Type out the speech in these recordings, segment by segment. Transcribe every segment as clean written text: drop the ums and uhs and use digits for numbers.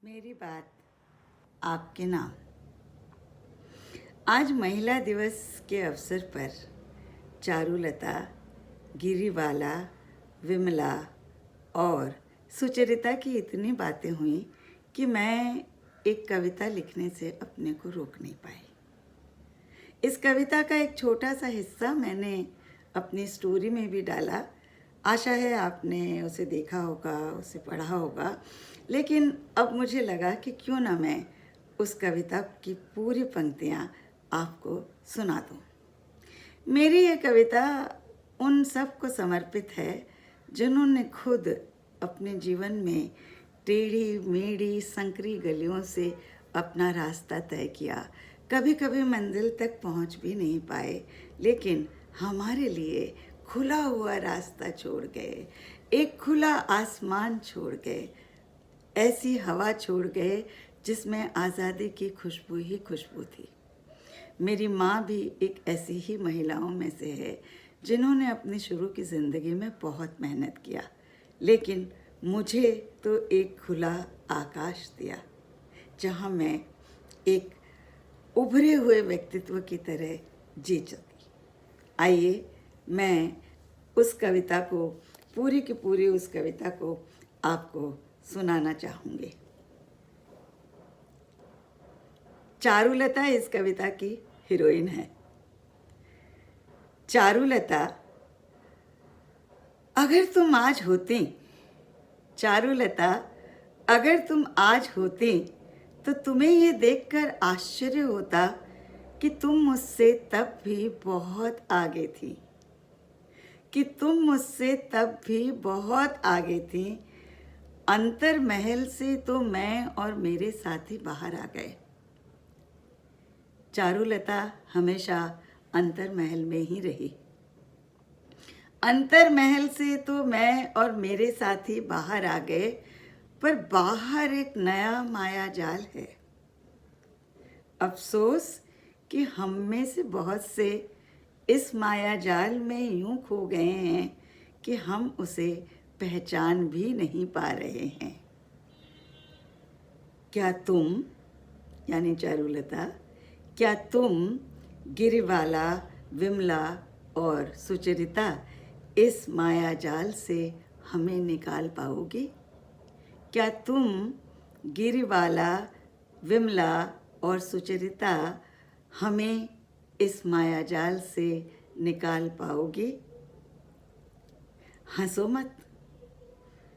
मेरी बात आपके नाम। आज महिला दिवस के अवसर पर चारुलता, गिरिबाला, विमला और सुचरिता की इतनी बातें हुई कि मैं एक कविता लिखने से अपने को रोक नहीं पाई। इस कविता का एक छोटा सा हिस्सा मैंने अपनी स्टोरी में भी डाला। आशा है आपने उसे देखा होगा, उसे पढ़ा होगा। लेकिन अब मुझे लगा कि क्यों ना मैं उस कविता की पूरी पंक्तियाँ आपको सुना दूँ। मेरी ये कविता उन सब को समर्पित है जिन्होंने खुद अपने जीवन में टेढ़ी मेढ़ी संकरी गलियों से अपना रास्ता तय किया। कभी कभी मंजिल तक पहुंच भी नहीं पाए, लेकिन हमारे लिए खुला हुआ रास्ता छोड़ गए, एक खुला आसमान छोड़ गए, ऐसी हवा छोड़ गए जिसमें आज़ादी की खुशबू ही खुशबू थी। मेरी माँ भी एक ऐसी ही महिलाओं में से है जिन्होंने अपनी शुरू की ज़िंदगी में बहुत मेहनत किया, लेकिन मुझे तो एक खुला आकाश दिया जहाँ मैं एक उभरे हुए व्यक्तित्व की तरह जी सकी। आइए मैं उस कविता को पूरी की पूरी उस कविता को आपको सुनाना चाहूँगी। चारुलता इस कविता की हीरोइन है। चारुलता, अगर तुम आज होती, चारुलता अगर तुम आज होती तो तुम्हें ये देखकर आश्चर्य होता कि तुम मुझसे तब भी बहुत आगे थी, कि तुम मुझसे तब भी बहुत आगे थी। अंतर महल से तो मैं और मेरे साथी बाहर आ गए। चारुलता हमेशा अंतर महल में ही रही। अंतर महल से तो मैं और मेरे साथी बाहर आ गए, पर बाहर एक नया माया जाल है। अफसोस कि हम में से बहुत से इस माया जाल में यूं खो गए हैं कि हम उसे पहचान भी नहीं पा रहे हैं। क्या तुम, यानी चारुलता, क्या तुम गिरिबाला, विमला और सुचरिता इस माया जाल से हमें निकाल पाओगी? क्या तुम गिरिबाला, विमला और सुचरिता हमें इस माया जाल से निकाल पाओगी? हंसो मत।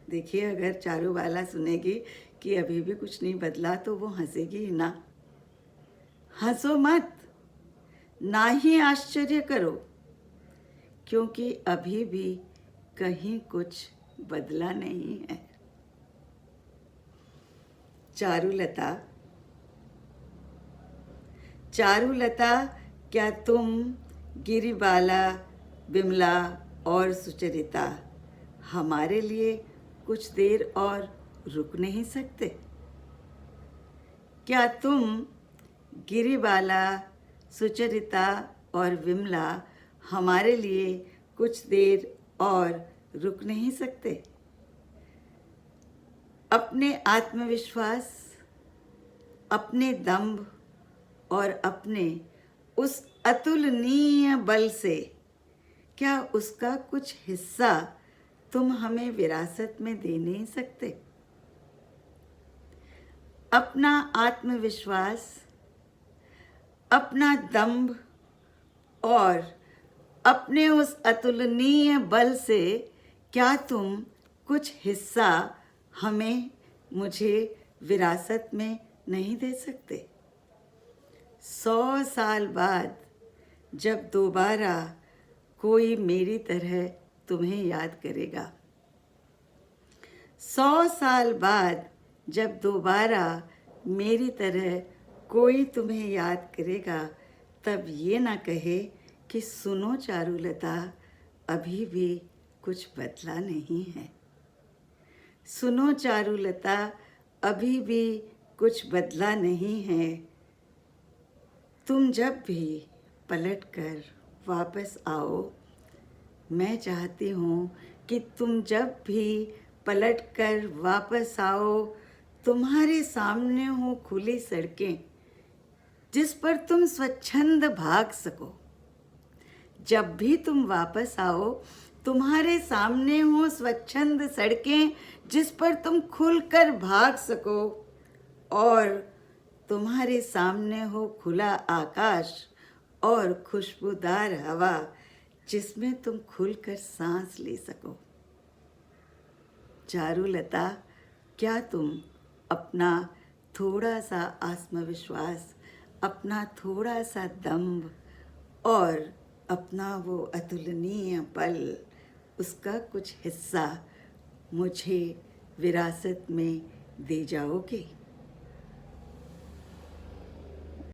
देखिए, अगर चारुबाला सुनेगी कि अभी भी कुछ नहीं बदला तो वो हंसेगी ही ना। हंसो मत, ना ही आश्चर्य करो, क्योंकि अभी भी कहीं कुछ बदला नहीं है। चारुलता, चारुलता क्या तुम गिरिबाला, विमला और सुचरिता हमारे लिए कुछ देर और रुक नहीं सकते? क्या तुम गिरिबाला, सुचरिता और विमला हमारे लिए कुछ देर और रुक नहीं सकते? अपने आत्मविश्वास, अपने दंभ और अपने उस अतुलनीय बल से क्या उसका कुछ हिस्सा तुम हमें विरासत में दे नहीं सकते? अपना आत्मविश्वास, अपना दंभ और अपने उस अतुलनीय बल से क्या तुम कुछ हिस्सा हमें, मुझे विरासत में नहीं दे सकते? 100 साल बाद जब दोबारा कोई मेरी तरह तुम्हें याद करेगा, 100 साल बाद जब दोबारा मेरी तरह कोई तुम्हें याद करेगा, तब ये ना कहे कि सुनो चारुलता, अभी भी कुछ बदला नहीं है। सुनो चारुलता, अभी भी कुछ बदला नहीं है। तुम जब भी पलट कर वापस आओ, मैं चाहती हूँ कि तुम जब भी पलट कर वापस आओ तुम्हारे सामने हो खुली सड़कें जिस पर तुम स्वच्छंद भाग सको। जब भी तुम वापस आओ, तुम्हारे सामने हो स्वच्छंद सड़कें जिस पर तुम खुलकर भाग सको, और तुम्हारे सामने हो खुला आकाश और खुशबूदार हवा जिसमें तुम खुलकर सांस ले सको। चारुलता, क्या तुम अपना थोड़ा सा आत्मविश्वास, अपना थोड़ा सा दम्भ और अपना वो अतुलनीय बल, उसका कुछ हिस्सा मुझे विरासत में दे जाओगे?